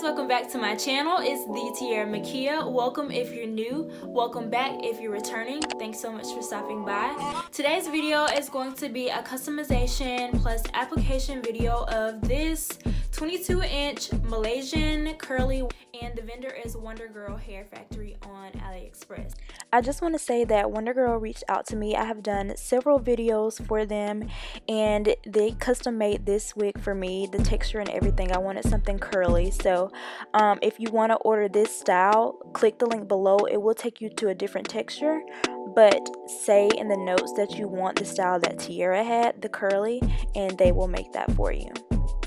welcome back to my channel. It's the tiarabaker. Welcome if you're new, welcome back if you're returning. Thanks so much for stopping by. Today's video is going to be a customization plus application video of this 22-inch Malaysian curly, and the vendor is Wondergirl Hair Factory on Aliexpress. I just want to say that Wondergirl reached out to me. I have done several videos for them and they custom made this wig for me, the texture and everything. I wanted something curly, so if you want to order this style, click the link below. It will take you to a different texture, but say in the notes that you want the style that Tiara had, the curly, and they will make that for you.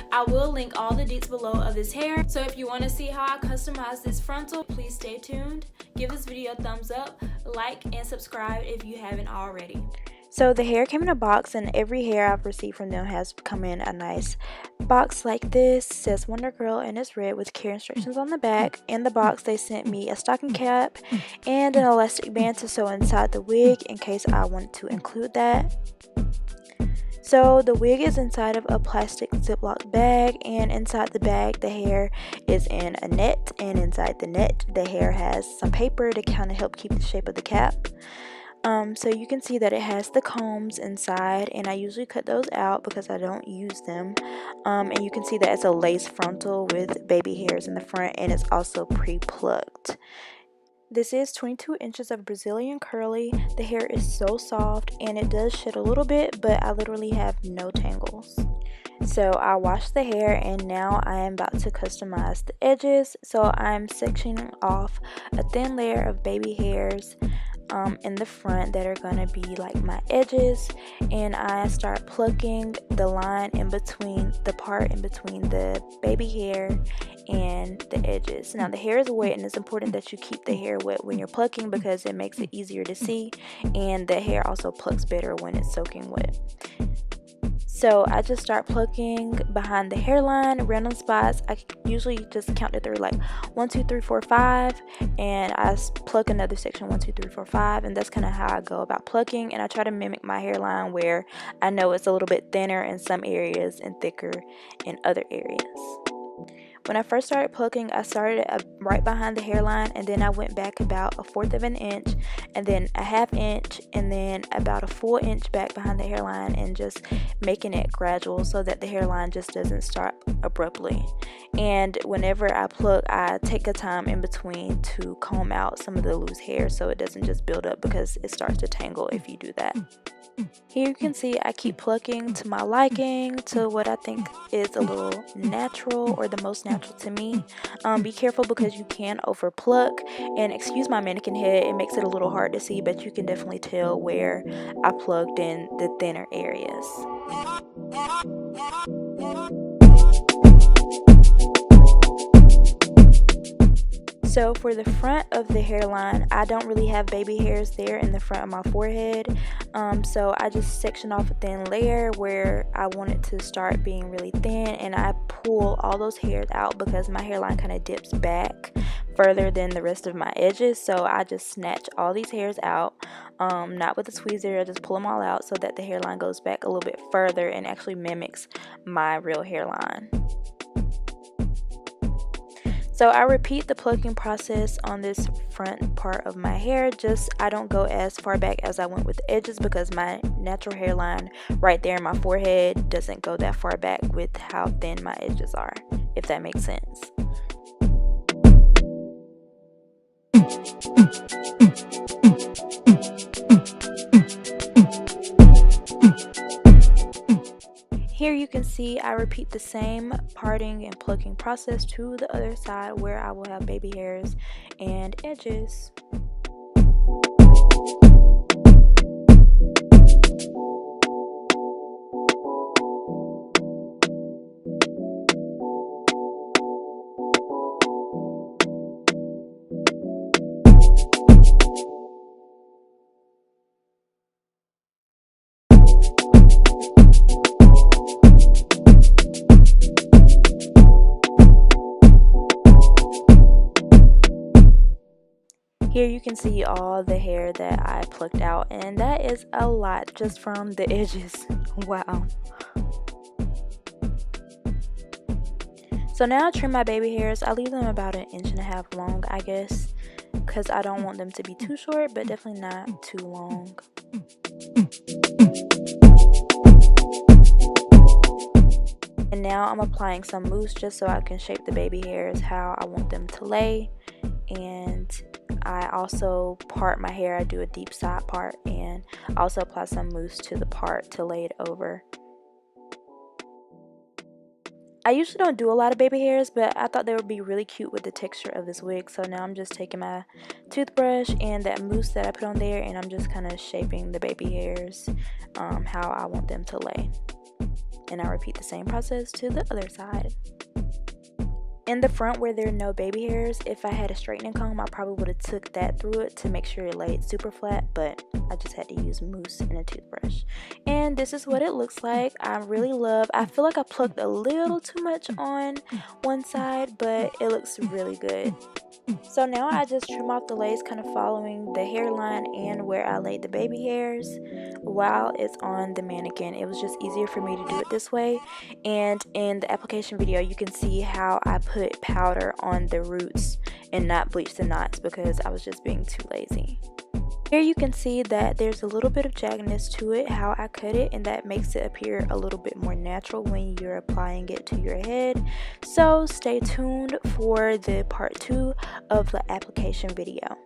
I will link all the deets below of this hair, so if you want to see how I customize this frontal, please stay tuned. Give this video a thumbs up, like, and subscribe if you haven't already. So the hair came in a box, and every hair I've received from them has come in a nice box like this. It says Wondergirl and it's red with care instructions on the back. In the box they sent me a stocking cap and an elastic band to sew inside the wig in case I wanted to include that. So the wig is inside of a plastic Ziploc bag, and inside the bag the hair is in a net, and inside the net the hair has some paper to kind of help keep the shape of the cap. So you can see that it has the combs inside, and I usually cut those out because I don't use them. And you can see that it's a lace frontal with baby hairs in the front, and it's also pre-plucked. This is 22 inches of Brazilian curly. The hair is so soft and it does shed a little bit, but I literally have no tangles. So I washed the hair and now I am about to customize the edges. So I'm sectioning off a thin layer of baby hairs in the front that are gonna be like my edges, and I start plucking the line in between, the part in between the baby hair and the edges. Now the hair is wet, and it's important that you keep the hair wet when you're plucking because it makes it easier to see, and the hair also plucks better when it's soaking wet. So I just start plucking behind the hairline, random spots. I usually just count it through like 1, 2, 3, 4, 5, and I pluck another section 1, 2, 3, 4, 5, and that's kind of how I go about plucking. And I try to mimic my hairline where I know it's a little bit thinner in some areas and thicker in other areas. When I first started plucking, I started right behind the hairline, and then I went back about 1/4 of an inch, and then 1/2 inch, and then about a full inch back behind the hairline, and just making it gradual so that the hairline just doesn't start abruptly. And whenever I pluck, I take a time in between to comb out some of the loose hair so it doesn't just build up, because it starts to tangle if you do that. Here you can see I keep plucking to my liking, to what I think is a little natural, or the most natural to me. Be careful because you can over pluck, and excuse my mannequin head, it makes it a little hard to see, but you can definitely tell where I plugged in the thinner areas. So for the front of the hairline, I don't really have baby hairs there in the front of my forehead, so I just section off a thin layer where I want it to start being really thin, and I pull all those hairs out because my hairline kind of dips back further than the rest of my edges. So I just snatch all these hairs out, not with a tweezer. I just pull them all out so that the hairline goes back a little bit further and actually mimics my real hairline. So I repeat the plucking process on this front part of my hair, just I don't go as far back as I went with the edges because my natural hairline right there in my forehead doesn't go that far back with how thin my edges are, if that makes sense. Here you can see I repeat the same parting and plucking process to the other side where I will have baby hairs and edges. Here you can see all the hair that I plucked out, and that is a lot just from the edges. Wow. So now I trim my baby hairs. I leave them about 1.5 inches long, I guess, because I don't want them to be too short, but definitely not too long. And now I'm applying some mousse just so I can shape the baby hairs how I want them to lay. And I also part my hair. I do a deep side part, and also apply some mousse to the part to lay it over. I usually don't do a lot of baby hairs, but I thought they would be really cute with the texture of this wig. So now I'm just taking my toothbrush and that mousse that I put on there, and I'm just kind of shaping the baby hairs how I want them to lay. And I repeat the same process to the other side. In the front where there are no baby hairs, if I had a straightening comb, I probably would have took that through it to make sure it laid super flat, but I just had to use mousse and a toothbrush. And this is what it looks like. I feel like I plucked a little too much on one side, but it looks really good. So now I just trim off the lace, kind of following the hairline and where I laid the baby hairs while it's on the mannequin. It was just easier for me to do it this way. And in the application video, you can see how I put powder on the roots and not bleach the knots because I was just being too lazy. Here you can see that there's a little bit of jaggedness to it, how I cut it, and that makes it appear a little bit more natural when you're applying it to your head. So stay tuned for the part 2 of the application video.